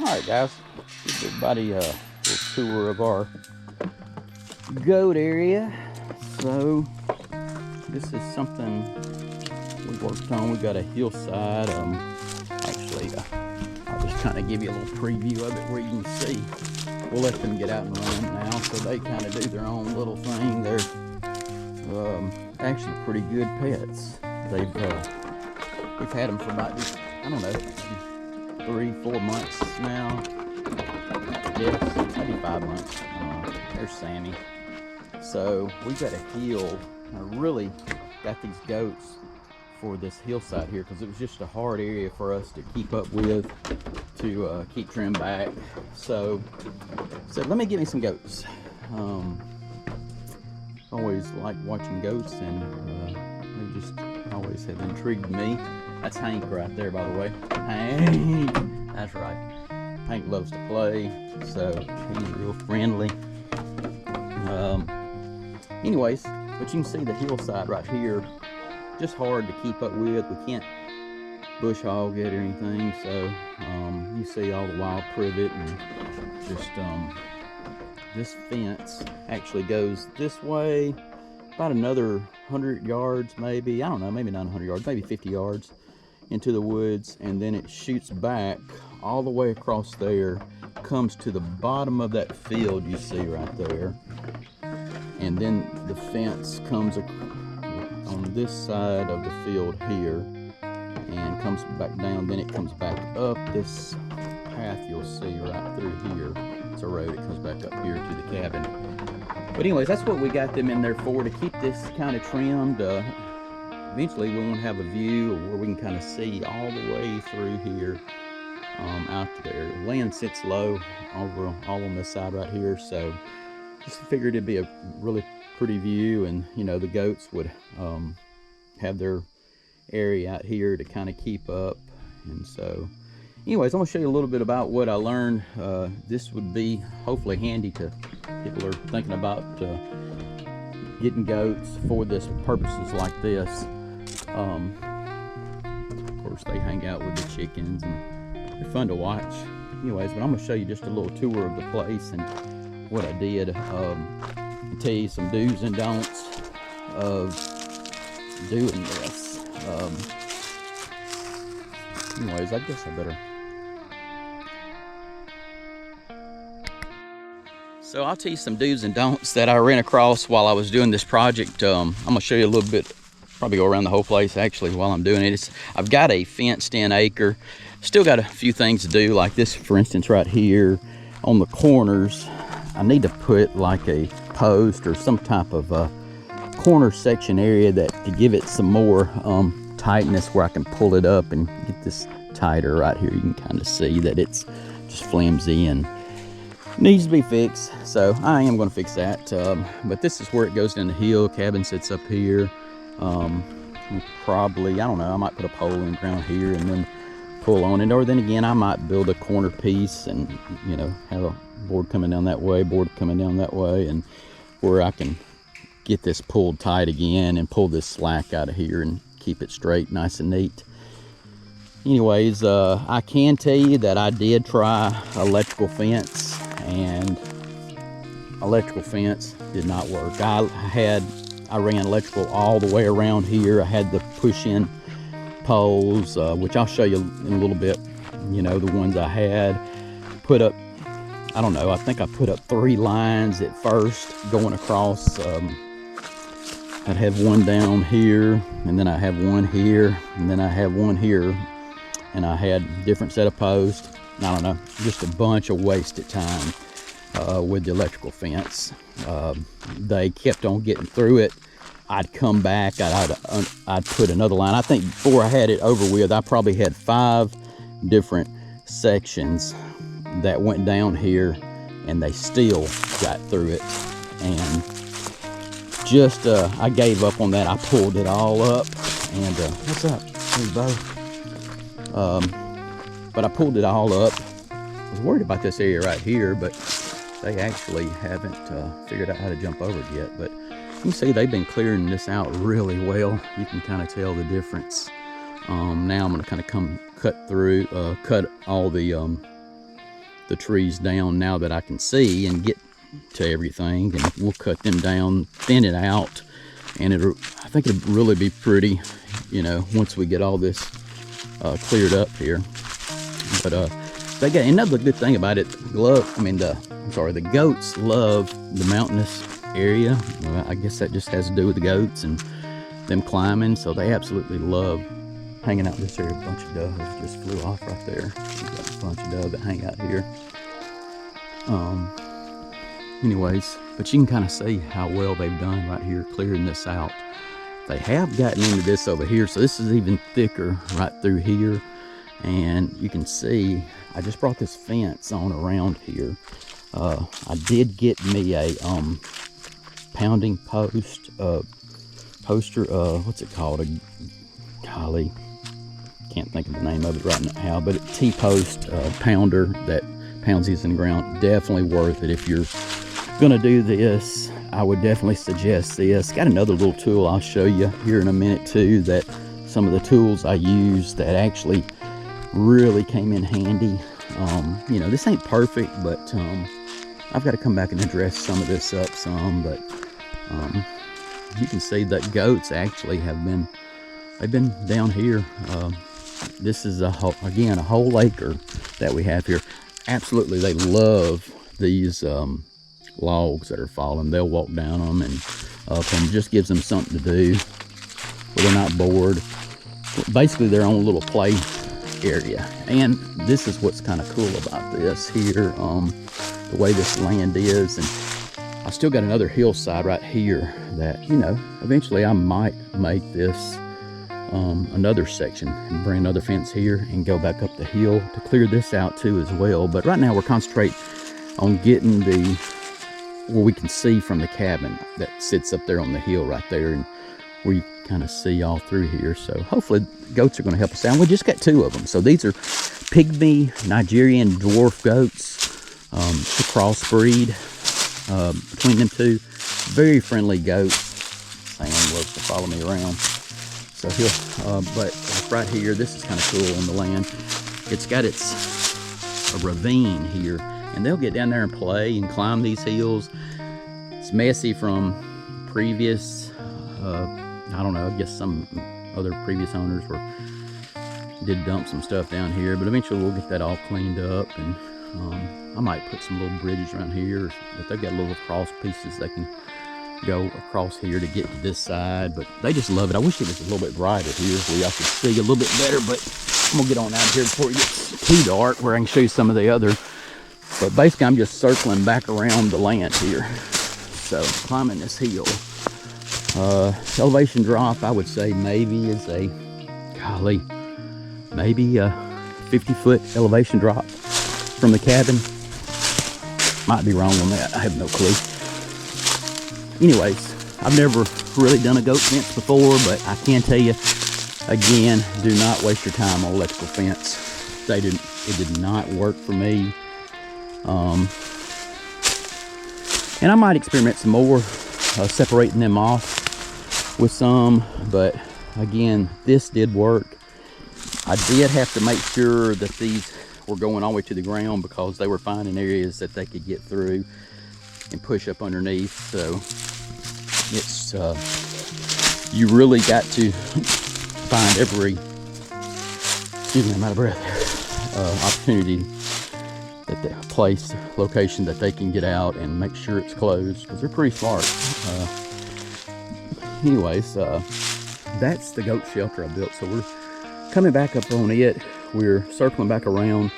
Alright guys, give everybody a little tour of our goat area. So this is something we worked on. We got a hillside. Actually, I'll just kind of give you a little preview of it where you can see. We'll let them get out and run now, so they kind of do their own little thing. They're actually pretty good pets. We've had them for about, I don't know, 3-4 months now. Yes, maybe 5 months. There's Sammy. So we got a hill. I really got these goats for this hillside here because it was just a hard area for us to keep up with, to keep trim back. So I said, let me get me some goats. Always liked watching goats, and they just always have intrigued me. That's Hank right there, by the way. Hank, that's right. Hank loves to play, so he's real friendly. Anyways, but you can see the hillside right here, just hard to keep up with. We can't bush hog it or anything, so you see all the wild privet, and just this fence actually goes this way about another 100 yards, maybe, I don't know, maybe not 100 yards, maybe 50 yards into the woods, and then it shoots back all the way across there, comes to the bottom of that field you see right there, and then the fence comes on this side of the field here and comes back down. Then it comes back up this path you'll see right through here. It's a road, it comes back up here to the cabin. But anyways, that's what we got them in there for, to keep this kind of trimmed. Eventually we want to have a view where we can kind of see all the way through here out there. The land sits low over all on this side right here, so just figured it'd be a really pretty view, and you know, the goats would have their area out here to kind of keep up. And so anyways, I'm gonna show you a little bit about what I learned. This would be hopefully handy to people who are thinking about getting goats for this purposes like this. Of course, they hang out with the chickens and they're fun to watch. Anyways, but I'm gonna show you just a little tour of the place and what I did. Tell you some do's and don'ts of doing this. Anyways, I guess I better. So I'll tell you some do's and don'ts that I ran across while I was doing this project. I'm gonna show you a little bit, probably go around the whole place actually while I'm doing it. I've got a fenced in acre. Still got a few things to do, like this for instance right here on the corners. I need to put like a post or some type of corner section area that to give it some more tightness, where I can pull it up and get this tighter right here. You can kind of see that it's just flimsy and needs to be fixed, so I am going to fix that. But this is where it goes down the hill. Cabin sits up here. Probably, I don't know, I might put a pole in the ground here and then pull on it, or then again I might build a corner piece and, you know, have a board coming down that way, board coming down that way, and where I can get this pulled tight again and pull this slack out of here and keep it straight, nice and neat. Anyways, I can tell you that I did try electrical fence, and electrical fence did not work. I ran electrical all the way around here. I had the push-in poles, which I'll show you in a little bit. You know, the ones I had put up, I don't know, I think I put up 3 lines at first going across. I'd have one down here, and then I have one here, and then I have one here, and I had a different set of posts. I don't know, just a bunch of wasted time with the electrical fence. They kept on getting through it. I'd come back, I'd put another line. I think before I had it over with, I probably had 5 different sections that went down here, and they still got through it. And just I gave up on that. I pulled it all up, and what's up? Hey, Bo. But I pulled it all up. I was worried about this area right here, but they actually haven't figured out how to jump over it yet. But you can see they've been clearing this out really well. You can kind of tell the difference. Now I'm going to kind of cut all the the trees down now that I can see and get to everything, and we'll cut them down, thin it out, and I think it'll really be pretty, you know, once we get all this cleared up here. But they got another good thing about it. The goats love the mountainous area. Well, I guess that just has to do with the goats and them climbing, so they absolutely love hanging out in this area. A bunch of doves just flew off right there. We've got a bunch of doves that hang out here. Anyways, but you can kind of see how well they've done right here clearing this out. They have gotten into this over here, so this is even thicker right through here. And you can see I just brought this fence on around here. I did get me a pounding poster, what's it called, golly, can't think of the name of it right now, but a T-post pounder that pounds these in the ground. Definitely worth it. If you're gonna do this, I would definitely suggest this. Got another little tool I'll show you here in a minute too, that some of the tools I use that actually really came in handy. You know, this ain't perfect, but I've got to come back and address some of this up some, but you can see that goats actually they've been down here. This is a whole acre that we have here. Absolutely, they love these logs that are falling. They'll walk down them and up them. Just gives them something to do where they're not bored. Basically their own little play area. And this is what's kind of cool about this here, the way this land is. And I still got another hillside right here that, you know, eventually I might make this another section and bring another fence here and go back up the hill to clear this out too as well. But right now we're concentrating on getting where we can see from the cabin that sits up there on the hill right there, and where you kind of see all through here. So hopefully the goats are going to help us out. We just got 2 of them. So these are pygmy Nigerian dwarf goats, a crossbreed between them 2. Very friendly goats. Sam loves to follow me around. So but like right here, this is kind of cool on the land. It's got a ravine here, and they'll get down there and play and climb these hills. It's messy from previous, I don't know, I guess some other previous owners did dump some stuff down here, but eventually we'll get that all cleaned up. And I might put some little bridges around here, but they've got little cross pieces they can go across here to get to this side. But they just love it. I wish it was a little bit brighter here where y'all could see a little bit better, but I'm gonna get on out here before it gets too dark where I can show you some of the other. But basically I'm just circling back around the land here. So climbing this hill. Elevation drop, I would say maybe is maybe a 50-foot elevation drop from the cabin. Might be wrong on that, I have no clue. Anyways, I've never really done a goat fence before, but I can tell you, again, do not waste your time on electrical fence. It did not work for me. And I might experiment some more, separating them off with some, but again, this did work. I did have to make sure that these were going all the way to the ground because they were finding areas that they could get through and push up underneath. So it's you really got to find every, excuse me, I'm out of breath, opportunity that the place, location that they can get out and make sure it's closed, because they're pretty smart. Anyways, that's the goat shelter I built. So we're coming back up on it. We're circling back around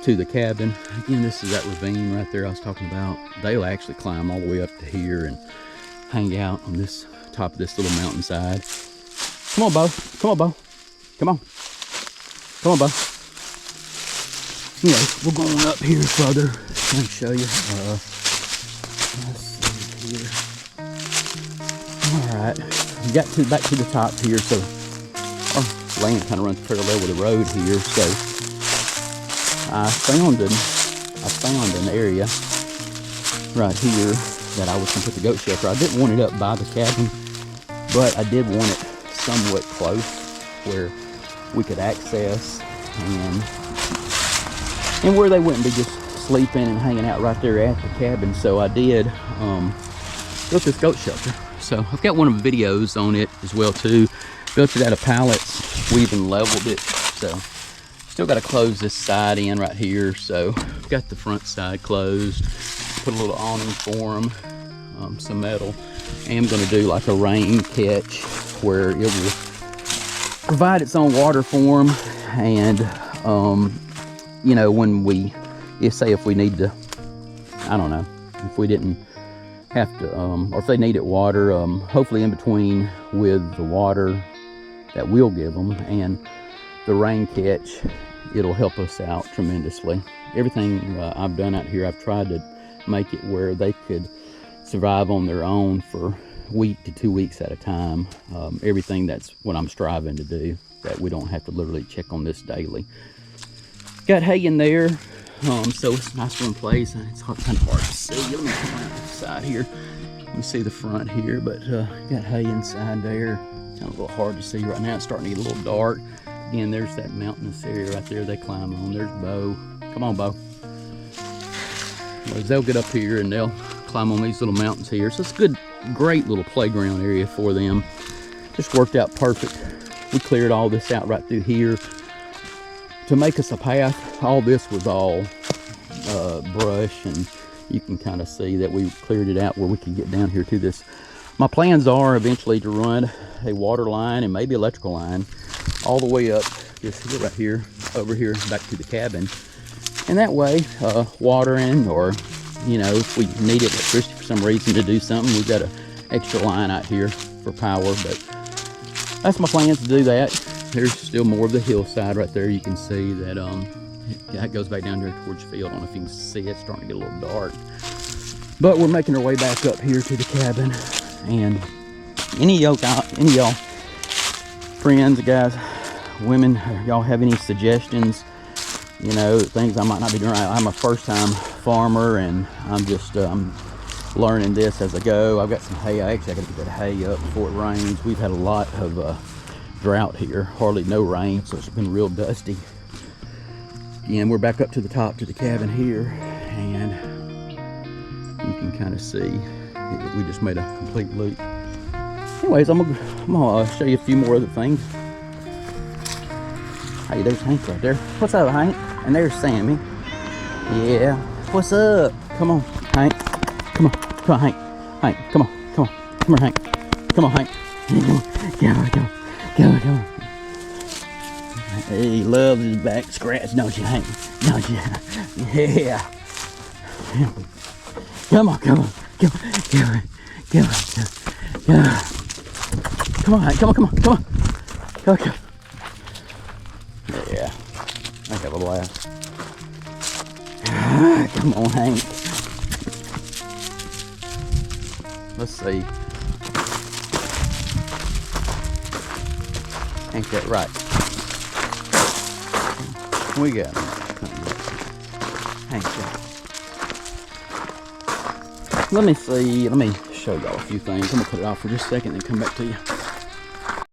to the cabin. Again, this is that ravine right there I was talking about. They'll actually climb all the way up to here and hang out on this top of this little mountainside. Come on, Bo. Come on, Bo. Come on. Come on, Bo. Anyway, we're going up here further. Let me show you. Let's see here. All right, we got back to the top here. So our land kind of runs parallel with the road here. So I found an area right here that I was going to put the goat shelter. I didn't want it up by the cabin, but I did want it somewhat close where we could access and where they wouldn't be just sleeping and hanging out right there at the cabin, so I did built this goat shelter. So I've got one of the videos on it as well too. Built it out of pallets. We even leveled it. So still got to close this side in right here. So got the front side closed. Put a little awning for them, some metal. I am going to do like a rain catch where it will provide its own water for them. And you know, when we, if we need to, I don't know, if we didn't have to, or if they needed water, hopefully in between with the water that we'll give them and the rain catch, it'll help us out tremendously. Everything I've done out here, I've tried to make it where they could survive on their own for a week to 2 weeks at a time. Everything, that's what I'm striving to do, that we don't have to literally check on this daily. Got hay in there, so it's a nice one place. It's kind of hard to see. Let me come around the side here. You can see the front here, but got hay inside there. Kind of a little hard to see right now. It's starting to get a little dark. Again, there's that mountainous area right there they climb on. There's Bo. Come on, Bo. They'll get up here and they'll climb on these little mountains here. So it's a good, great little playground area for them. Just worked out perfect. We cleared all this out right through here to make us a path. All this was all brush, and you can kind of see that we cleared it out where we could get down here to this. My plans are eventually to run a water line and maybe electrical line all the way up this here, right here, over here, back to the cabin. And that way, watering, or, you know, if we need electricity for some reason to do something, we've got an extra line out here for power. But that's my plans to do that. There's still more of the hillside right there. You can see that that goes back down there towards the field. I don't know if you can see it. It's starting to get a little dark. But we're making our way back up here to the cabin. And any of y'all friends, guys, women, y'all have any suggestions? You know, things I might not be doing right. I'm a first-time farmer, and I'm just learning this as I go. I've got some hay. I got to get that hay up before it rains. We've had a lot of drought here, hardly no rain, so it's been real dusty. Again, we're back up to the top to the cabin here, and you can kind of see we just made a complete loop. Anyways, I'm gonna show you a few more other things. Hey, there's Hank right there. What's up, Hank? And there's Sammy. Yeah. What's up? Come on, Hank. Come on. Come on, Hank. Hank, come on. Come on. Come here, Hank. Come on, Hank. Come on. Come on. Come on. Come on. He loves his back scratch, don't you, Hank? Don't you? Yeah. Come on. Come on. Come on. Come on. Come on. Come on. Come on, Hank. Come on. Come on. Come on. Come on. Come on. Yeah, I have a blast. Come on, Hank. Let's see. Ain't that right? We got Hank. Let me see. Let me show y'all a few things. I'm gonna put it off for just a second and come back to you.